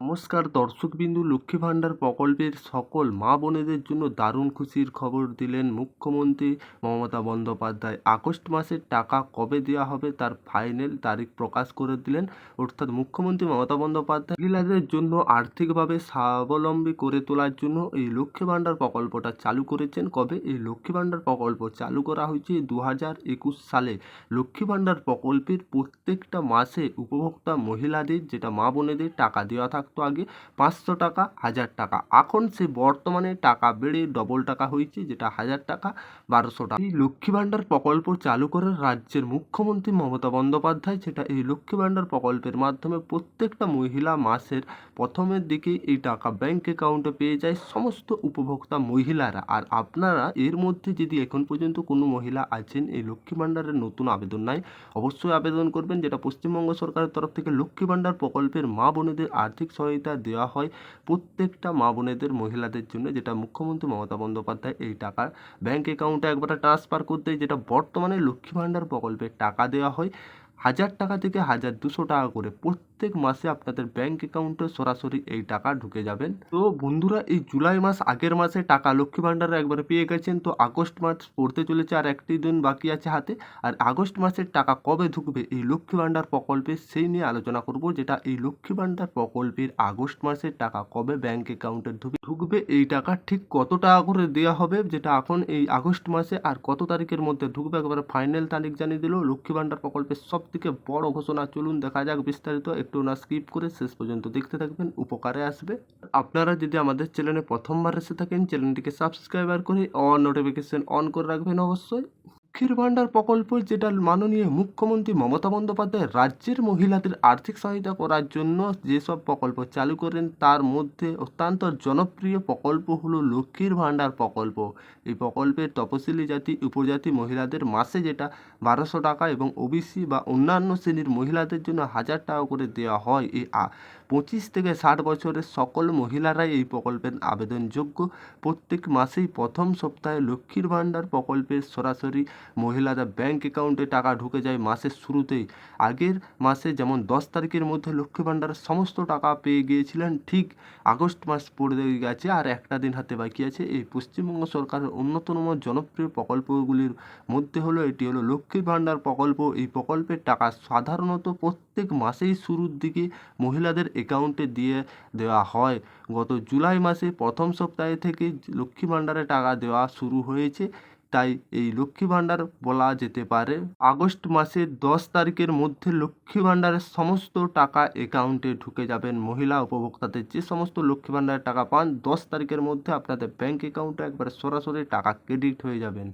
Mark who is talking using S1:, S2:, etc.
S1: নমস্কার দর্শকবিন্দু, লক্ষ্মী ভাণ্ডার প্রকল্পের সকল মা বোনেদের জন্য দারুণ খুশির খবর দিলেন মুখ্যমন্ত্রী মমতা বন্দ্যোপাধ্যায়। আগস্ট মাসের টাকা কবে দেওয়া হবে তার ফাইনাল তারিখ প্রকাশ করে দিলেন। অর্থাৎ মুখ্যমন্ত্রী মমতা বন্দ্যোপাধ্যায় মহিলাদের জন্য আর্থিকভাবে স্বাবলম্বী করে তোলার জন্য এই লক্ষ্মী ভাণ্ডার প্রকল্পটা চালু করেছেন। কবে এই লক্ষ্মী ভাণ্ডার প্রকল্প চালু করা হয়েছে? 2021 সালে। লক্ষ্মী ভাণ্ডার প্রকল্পের প্রত্যেকটা মাসে উপভোক্তা মহিলাদের, যেটা মা বোনেদের টাকা দেওয়া থাকতো আগে 500 টাকা, 1000 টাকা। এখন সে বর্তমানে টাকা বেড়ে ডবল টাকা হয়েছে, যেটা 1000 টাকা, 1200 টাকা। এই লক্ষ্মী ভাণ্ডার প্রকল্প চালু করে রাজ্যের মুখ্যমন্ত্রী মমতা বন্দ্যোপাধ্যায়, যেটা এই লক্ষ্মী ভাণ্ডার প্রকল্পের মাধ্যমে প্রত্যেকটা মহিলা মাসের প্রথমের দিকে এই টাকা ব্যাংক অ্যাকাউন্টে পেয়ে যায় সমস্ত উপভোক্তা মহিলারা। আর আপনারা এর মধ্যে যদি এখন পর্যন্ত কোনো মহিলা আছেন এই লক্ষ্মী ভাণ্ডারের নতুন আবেদন নাই, অবশ্যই আবেদন করবেন, যেটা পশ্চিমবঙ্গ সরকারের তরফ থেকে লক্ষ্মী ভাণ্ডার প্রকল্পের মা বোনেদের আর্থিক সহায়তা দেওয়া হয় প্রত্যেকটা মা বোনেদের মহিলাদের জন্য, যেটা মুখ্যমন্ত্রী মমতা বন্দ্যোপাধ্যায় এই টাকা ব্যাংক অ্যাকাউন্টে একবারে ট্রান্সফার করতে, যেটা বর্তমানে লক্ষ্মী ভাণ্ডার প্রকল্পে টাকা দেওয়া হয় 1000 টাকা থেকে 1200 টাকা করে প্রত্যেক মাসে আপনাদের ব্যাংক অ্যাকাউন্টে সরাসরি এই টাকা ঢুকে যাবেন। তো বন্ধুরা, এই জুলাই মাস আগের মাসে টাকা লক্ষ্মী ভাণ্ডারে একবারে পেয়ে গেছেন, তো আগস্ট মাস পড়তে চলেছে, আর একটি দিন বাকি আছে হাতে। আর আগস্ট মাসের টাকা কবে ঢুকবে এই লক্ষ্মী ভাণ্ডার প্রকল্পে সেই নিয়ে আলোচনা করব, যেটা এই লক্ষ্মী ভাণ্ডার প্রকল্পের আগস্ট মাসের টাকা কবে ব্যাংক অ্যাকাউন্টে ঢুকবে, এই টাকা ঠিক কত টাকা করে দেওয়া হবে, যেটা এখন এই আগস্ট মাসে আর কত তারিখের মধ্যে ঢুকবে একবারে ফাইনাল তারিখ জানিয়ে দিল লক্ষ্মী ভাণ্ডার প্রকল্পের সব থেকে বড় ঘোষণা। চলুন দেখা যাক বিস্তারিত, একটু না স্কিপ করে শেষ পর্যন্ত দেখতে থাকবেন, উপকারে আসবে। আপনারা যদি আমাদের চ্যানেলে প্রথমবার এসে থাকেন, চ্যানেলটিকে সাবস্ক্রাইবার করে অন নোটিফিকেশন অন করে রাখবেন অবশ্যই। লক্ষ্মীর ভাণ্ডার প্রকল্প, যেটা মাননীয় মুখ্যমন্ত্রী মমতা বন্দ্যোপাধ্যায় রাজ্যের মহিলাদের আর্থিক সহায়তা করার জন্য যেসব প্রকল্প চালু করেন, তার মধ্যে অত্যন্ত জনপ্রিয় প্রকল্প হলো লক্ষ্মীর ভাণ্ডার প্রকল্প। এই প্রকল্পের তপশিলি জাতি উপজাতি মহিলাদের মাসে যেটা 1200 টাকা এবং ওবিসি বা অন্যান্য শ্রেণীর মহিলাদের জন্য 1000 টাকা করে দেওয়া হয়। এই 25 থেকে 60 বছরের সকল মহিলারাই এই প্রকল্পের আবেদনযোগ্য। প্রত্যেক মাসেই প্রথম সপ্তাহে লক্ষ্মীর ভাণ্ডার প্রকল্পের সরাসরি মহিলারা ব্যাংক অ্যাকাউন্টে টাকা ঢুকে যায় মাসের শুরুতেই। আগের মাসে যেমন 10 তারিখের মধ্যে লক্ষ্মী ভাণ্ডারের সমস্ত টাকা পেয়ে গিয়েছিলেন, ঠিক আগস্ট মাস পড়ে গেছে আর একটা দিন হাতে বাকি আছে। এই পশ্চিমবঙ্গ সরকারের অন্যতম জনপ্রিয় প্রকল্পগুলির মধ্যে হলো এটি হলো লক্ষ্মী ভাণ্ডার প্রকল্প। এই প্রকল্পের টাকা সাধারণত প্রত্যেক মাসেই শুরুর দিকে মহিলাদের অ্যাকাউন্টে দিয়ে দেওয়া হয়। গত জুলাই মাসে প্রথম সপ্তাহে থেকে লক্ষ্মী ভাণ্ডারে টাকা দেওয়া শুরু হয়েছে, তাই এই লক্ষ্মী ভাণ্ডার বলা যেতে পারে। আগস্ট মাসের 10 তারিখের মধ্যে লক্ষ্মী ভাণ্ডারের সমস্ত টাকা অ্যাকাউন্টে ঢুকে যাবেন মহিলা উপভোক্তাদের। যে সমস্ত লক্ষ্মী ভাণ্ডারের টাকা পান 10 তারিখের মধ্যে আপনাদের ব্যাংক অ্যাকাউন্টে একবারে সরাসরি টাকা ক্রেডিট হয়ে যাবেন।